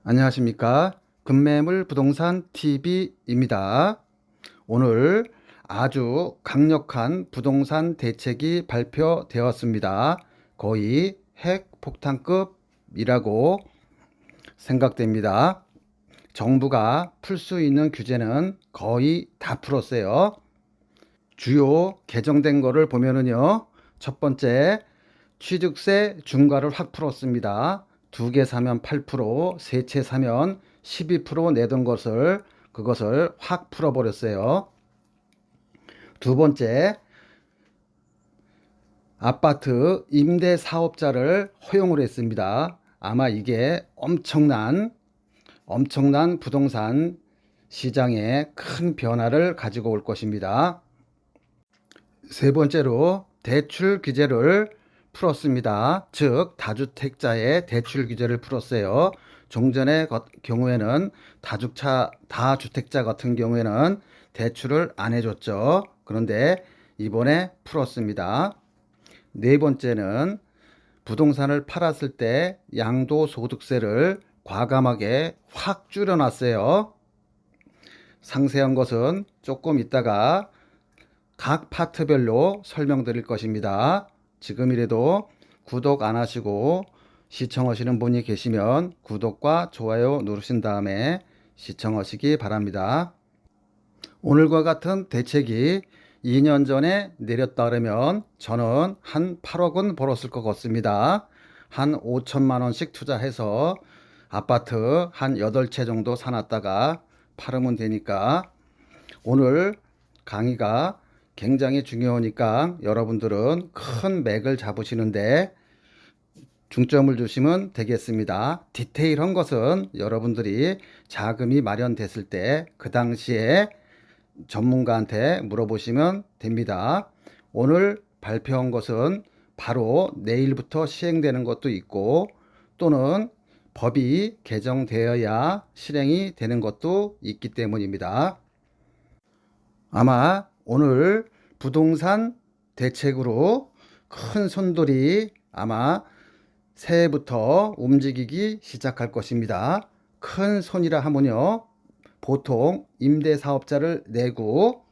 안녕하십니까. 급매물 부동산 TV입니다. 오늘 아주 강력한 부동산 대책이 발표되었습니다. 거의 핵폭탄급이라고 생각됩니다. 정부가 풀 수 있는 규제는 거의 다 풀었어요. 주요 개정된 거를 보면은요, 첫 번째, 취득세 중과를 확 풀었습니다. 2개 사면 8%, 3채 사면 12% 내던 그것을 확 풀어버렸어요. 두 번째, 아파트 임대 사업자를 허용을 했습니다. 아마 이게 엄청난 부동산 시장에 큰 변화를 가지고 올 것입니다. 세 번째로 대출 규제를 풀었습니다. 즉 다주택자의 대출 규제를 풀었어요. 종전의 경우에는 다주택자 같은 경우에는 대출을 안 해줬죠. 그런데 이번에 풀었습니다. 네 번째는 부동산을 팔았을 때 양도소득세를 과감하게 확 줄여놨어요. 상세한 것은 조금 이따가 각 파트별로 설명드릴 것입니다. 지금이라도 구독 안 하시고 시청하시는 분이 계시면 구독과 좋아요 누르신 다음에 시청하시기 바랍니다. 오늘과 같은 대책이 2년 전에 내렸다 그러면 저는 한 8억은 벌었을 것 같습니다. 한 5천만 원씩 투자해서 아파트 한 8채 정도 사놨다가 팔으면 되니까 오늘 강의가 굉장히 중요하니까 여러분들은 큰 맥을 잡으시는데 중점을 주시면 되겠습니다. 디테일한 것은 여러분들이 자금이 마련됐을 때 그 당시에 전문가한테 물어보시면 됩니다. 오늘 발표한 것은 바로 내일부터 시행되는 것도 있고 또는 법이 개정되어야 실행이 되는 것도 있기 때문입니다. 아마 오늘 부동산 대책으로 큰 손들이 아마 새해부터 움직이기 시작할 것입니다. 큰 손이라 하면요, 보통 임대사업자를 내고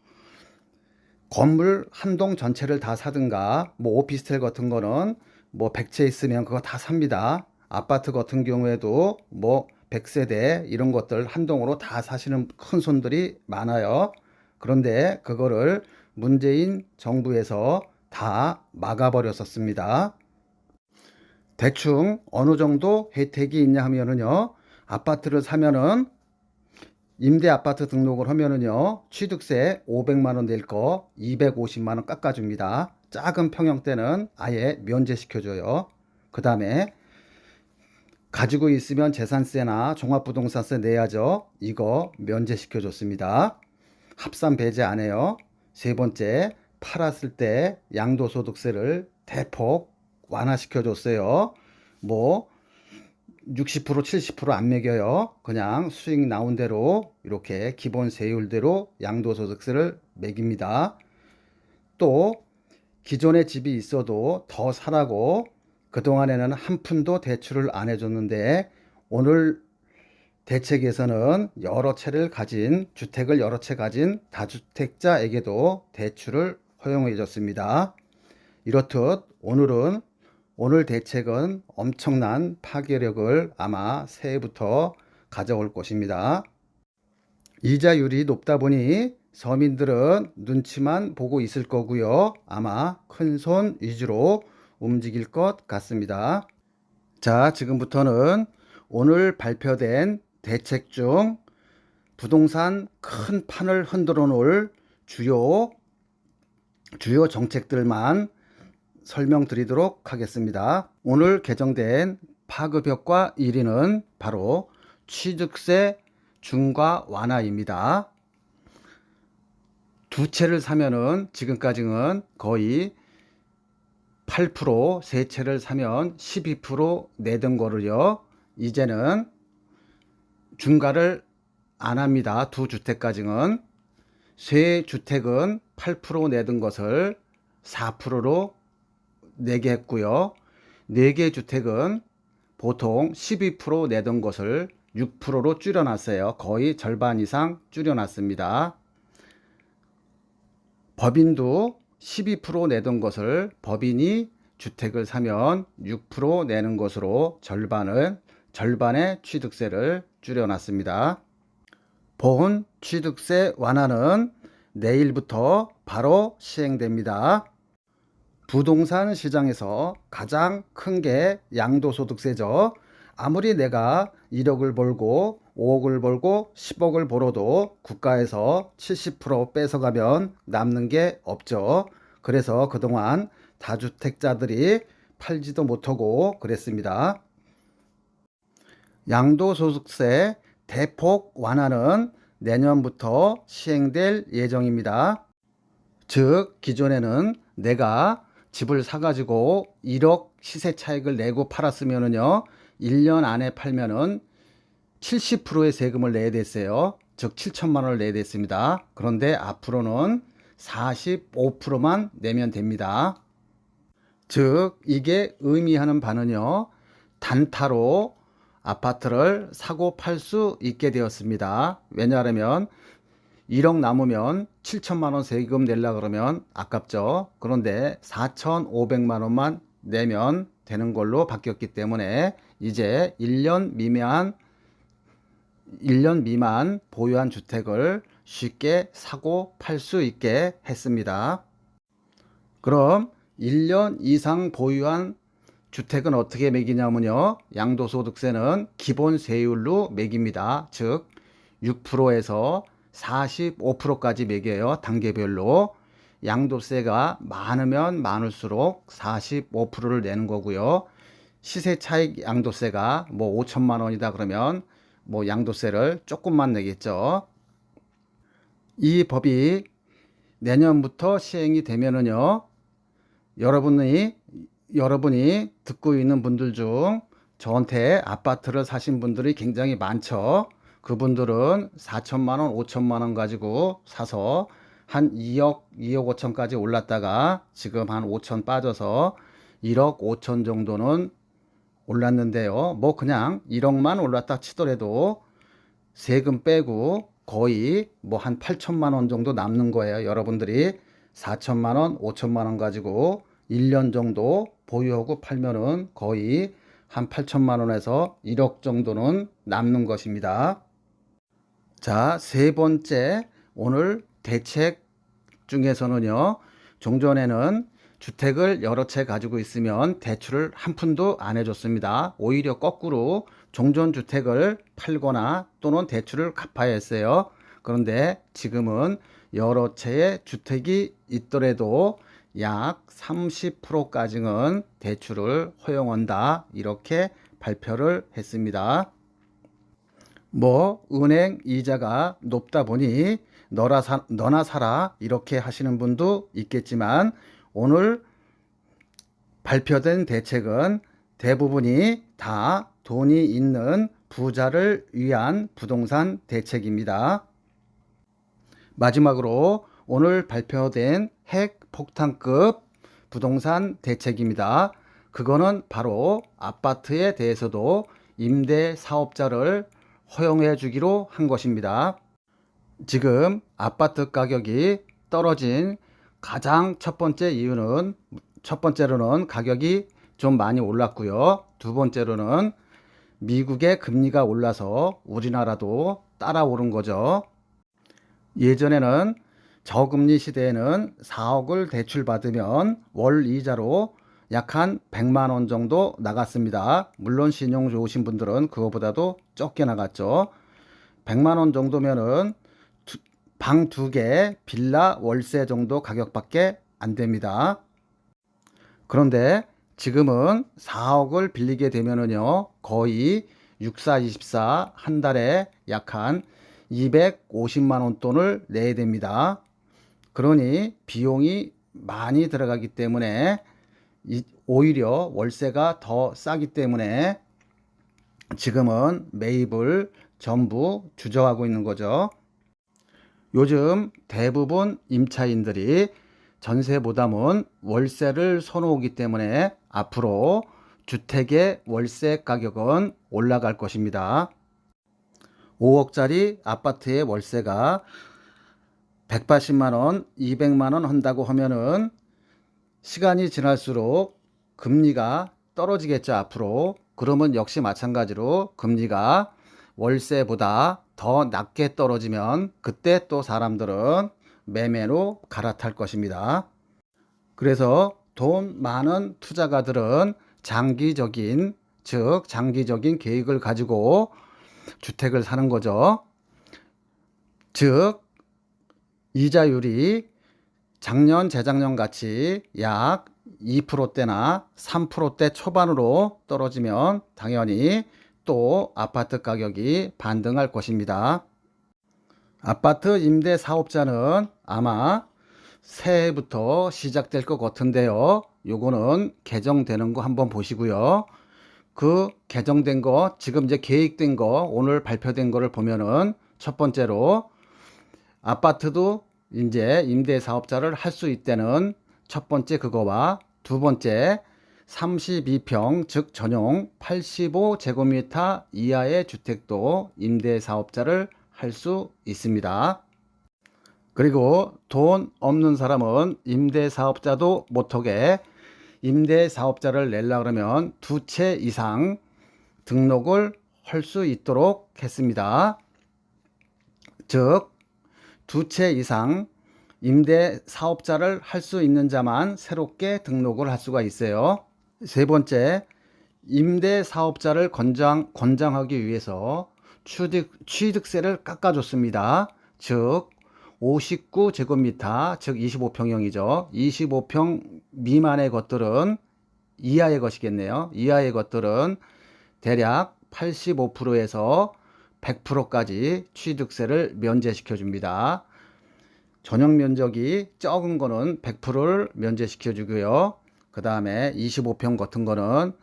건물 한 동 전체를 다 사든가 뭐 오피스텔 같은 거는 뭐 100채 있으면 그거 다 삽니다. 아파트 같은 경우에도 뭐 100세대 이런 것들 한 동으로 다 사시는 큰 손들이 많아요. 그런데 그거를 문재인 정부에서 다 막아버렸었습니다. 대충 어느 정도 혜택이 있냐 하면은요, 아파트를 사면은 임대 아파트 등록을 하면은요, 취득세 500만 원 낼 거 250만 원 깎아줍니다. 작은 평형대는 아예 면제시켜줘요. 그 다음에 가지고 있으면 재산세나 종합부동산세 내야죠. 이거 면제시켜줬습니다. 합산 배제 안 해요. 세 번째, 팔았을 때 양도소득세를 대폭 완화시켜줬어요. 뭐 60% 70%안 매겨요. 그냥 수익 나온 대로 이렇게 기본 세율대로 양도소득세를 매깁니다. 또 기존에 집이 있어도 더 사라고 그동안에는 한 푼도 대출을 안 해줬는데 오늘 대책에서는 주택을 여러 채 가진 다주택자에게도 대출을 허용해 줬습니다. 이렇듯 오늘 대책은 엄청난 파괴력을 아마 새해부터 가져올 것입니다. 이자율이 높다 보니 서민들은 눈치만 보고 있을 거고요. 아마 큰손 위주로 움직일 것 같습니다. 자, 지금부터는 오늘 발표된 대책 중 부동산 큰 판을 흔들어 놓을 주요 정책들만 설명드리도록 하겠습니다. 오늘 개정된 파급효과 1위는 바로 취득세 중과 완화입니다. 두 채를 사면은 지금까지는 거의 8%, 세 채를 사면 12% 내던 거를요, 이제는 중과를 안 합니다. 두 주택까지는. 세 주택은 8% 내던 것을 4%로 내게 했고요. 네 개 주택은 보통 12% 내던 것을 6%로 줄여놨어요. 거의 절반 이상 줄여놨습니다. 법인도 12% 내던 것을 법인이 주택을 사면 6% 내는 것으로 절반의 취득세를 줄여놨습니다. 보훈 취득세 완화는 내일부터 바로 시행됩니다. 부동산 시장에서 가장 큰 게 양도소득세죠. 아무리 내가 1억을 벌고 5억을 벌고 10억을 벌어도 국가에서 70% 뺏어가면 남는 게 없죠. 그래서 그동안 다주택자들이 팔지도 못하고 그랬습니다. 양도소득세 대폭 완화는 내년부터 시행될 예정입니다. 즉 기존에는 내가 집을 사가지고 1억 시세 차익을 내고 팔았으면은요, 1년 안에 팔면은 70%의 세금을 내야 됐어요. 즉 7천만 원을 내야 됐습니다. 그런데 앞으로는 45%만 내면 됩니다. 즉 이게 의미하는 바는요, 단타로 아파트를 사고 팔 수 있게 되었습니다. 왜냐하면 1억 남으면 7천만 원 세금 내려고 그러면 아깝죠. 그런데 4,500만 원만 내면 되는 걸로 바뀌었기 때문에 이제 1년 미만 보유한 주택을 쉽게 사고 팔 수 있게 했습니다. 그럼 1년 이상 보유한 주택은 어떻게 매기냐면요, 양도소득세는 기본 세율로 매깁니다. 즉 6%에서 45%까지 매겨요. 단계별로. 양도세가 많으면 많을수록 45%를 내는 거고요. 시세 차익 양도세가 뭐 5천만 원이다 그러면 뭐 양도세를 조금만 내겠죠. 이 법이 내년부터 시행이 되면은요, 여러분이 듣고 있는 분들 중 저한테 아파트를 사신 분들이 굉장히 많죠. 그분들은 4천만 원, 5천만 원 가지고 사서 한 2억 5천까지 올랐다가 지금 한 5천 빠져서 1억 5천 정도는 올랐는데요. 뭐 그냥 1억만 올랐다 치더라도 세금 빼고 거의 뭐 한 8천만 원 정도 남는 거예요. 여러분들이 4천만 원, 5천만 원 가지고 1년 정도 보유하고 팔면은 거의 한 8천만 원에서 1억 정도는 남는 것입니다. 자, 세 번째, 오늘 대책 중에서는요, 종전에는 주택을 여러 채 가지고 있으면 대출을 한 푼도 안 해줬습니다. 오히려 거꾸로 종전주택을 팔거나 또는 대출을 갚아야 했어요. 그런데 지금은 여러 채의 주택이 있더라도 약 30%까지는 대출을 허용한다, 이렇게 발표를 했습니다. 뭐 은행 이자가 높다 보니 너나 사라 이렇게 하시는 분도 있겠지만, 오늘 발표된 대책은 대부분이 다 돈이 있는 부자를 위한 부동산 대책입니다. 마지막으로 오늘 발표된 핵폭탄급 부동산 대책입니다. 그거는 바로 아파트에 대해서도 임대 사업자를 허용해 주기로 한 것입니다. 지금 아파트 가격이 떨어진 가장 첫 번째로는 가격이 좀 많이 올랐고요. 두 번째로는 미국의 금리가 올라서 우리나라도 따라 오른 거죠. 예전에는 저금리 시대에는 4억을 대출받으면 월 이자로 약 한 100만 원 정도 나갔습니다. 물론 신용 좋으신 분들은 그거보다도 적게 나갔죠. 100만 원 정도면은 방 2개 빌라 월세 정도 가격밖에 안 됩니다. 그런데 지금은 4억을 빌리게 되면은요, 거의 6424 한 달에 약 한 250만 원 돈을 내야 됩니다. 그러니 비용이 많이 들어가기 때문에 오히려 월세가 더 싸기 때문에 지금은 매입을 전부 주저하고 있는 거죠. 요즘 대부분 임차인들이 전세보다는 월세를 선호하기 때문에 앞으로 주택의 월세 가격은 올라갈 것입니다. 5억짜리 아파트의 월세가 180만원, 200만원 한다고 하면은 시간이 지날수록 금리가 떨어지겠죠, 앞으로. 그러면 역시 마찬가지로 금리가 월세보다 더 낮게 떨어지면 그때 또 사람들은 매매로 갈아탈 것입니다. 그래서 돈 많은 투자가들은 장기적인 계획을 가지고 주택을 사는 거죠. 즉 이자율이 작년, 재작년 같이 약 2%대나 3%대 초반으로 떨어지면 당연히 또 아파트 가격이 반등할 것입니다. 아파트 임대 사업자는 아마 새해부터 시작될 것 같은데요. 요거는 개정되는 거 한번 보시고요. 그 개정된 거, 지금 이제 계획된 거, 오늘 발표된 거를 보면은 첫 번째로 아파트도 이제 임대 사업자를 할 수 있다는 첫 번째 그거와 두 번째 32평 즉 전용 85제곱미터 이하의 주택도 임대 사업자를 할 수 있습니다. 그리고 돈 없는 사람은 임대 사업자도 못하게 임대 사업자를 내려고 그러면 2채 이상 등록을 할 수 있도록 했습니다. 즉 2채 이상 임대 사업자를 할 수 있는 자만 새롭게 등록을 할 수가 있어요. 세 번째, 임대 사업자를 권장하기 위해서 취득세를 깎아줬습니다. 즉 59제곱미터, 즉 25평형이죠. 25평 미만의 것들은 이하의 것이겠네요. 이하의 것들은 대략 85%에서 100%까지 취득세를 면제시켜 줍니다. 전용 면적이 적은 거는 100%를 면제시켜 주고요. 그 다음에 25평 같은 거는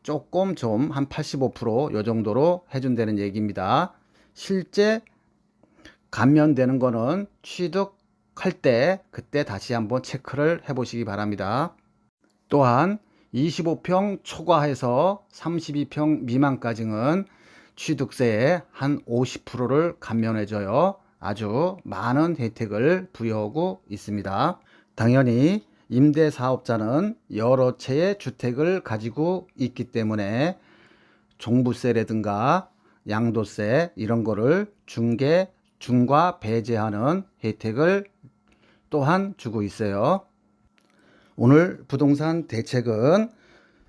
조금 좀 한 85% 요 정도로 해준다는 얘기입니다. 실제 감면되는 거는 취득할 때 그때 다시 한번 체크를 해 보시기 바랍니다. 또한 25평 초과해서 32평 미만까지는 취득세의 한 50%를 감면해 줘요. 아주 많은 혜택을 부여하고 있습니다. 당연히 임대사업자는 여러 채의 주택을 가지고 있기 때문에 종부세라든가 양도세 이런 거를 중과 배제하는 혜택을 또한 주고 있어요. 오늘 부동산 대책은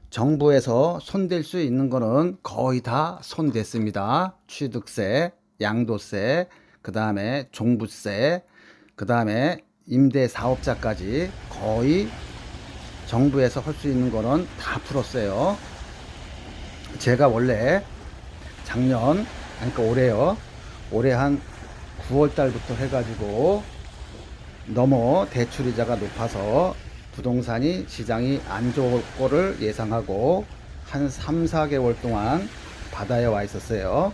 정부에서 손댈 수 있는 거는 거의 다 손댔습니다. 취득세, 양도세, 그 다음에 종부세, 그 다음에 임대사업자까지 거의 정부에서 할 수 있는 거는 다 풀었어요. 제가 원래 작년, 그러니까 올해요. 올해 한 9월 달부터 해가지고 너무 대출이자가 높아서 부동산이 시장이 안 좋을 거를 예상하고 한 3, 4개월 동안 바다에 와 있었어요.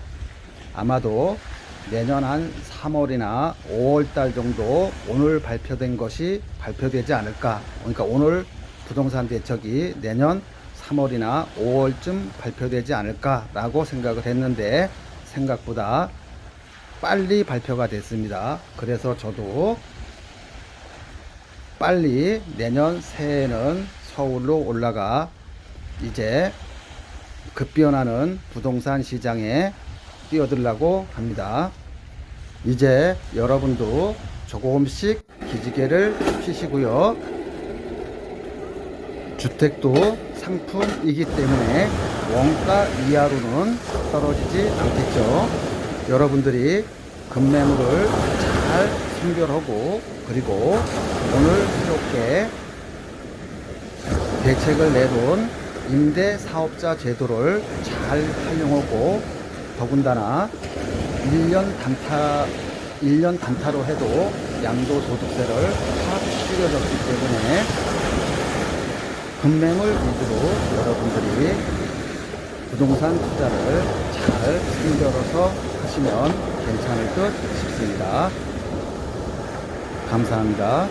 아마도 내년 한 3월이나 5월 달 정도 오늘 발표된 것이 발표되지 않을까. 그러니까 오늘 부동산 대책이 내년 3월이나 5월쯤 발표되지 않을까라고 생각을 했는데 생각보다 빨리 발표가 됐습니다. 그래서 저도 빨리 내년 새해에는 서울로 올라가 이제 급변하는 부동산 시장에 뛰어들려고 합니다. 이제 여러분도 조금씩 기지개를 펴시고요. 주택도 상품이기 때문에 원가 이하로는 떨어지지 않겠죠. 여러분들이 급매물을 잘 선별하고 그리고 오늘 새롭게 대책을 내놓은 임대사업자 제도를 잘 활용하고 더군다나 1년 단타로 해도 양도소득세를 확 줄여줬기 때문에 급매물 위주로 여러분들이 부동산 투자를 잘 선별해서 하시면 괜찮을 듯 싶습니다. 감사합니다.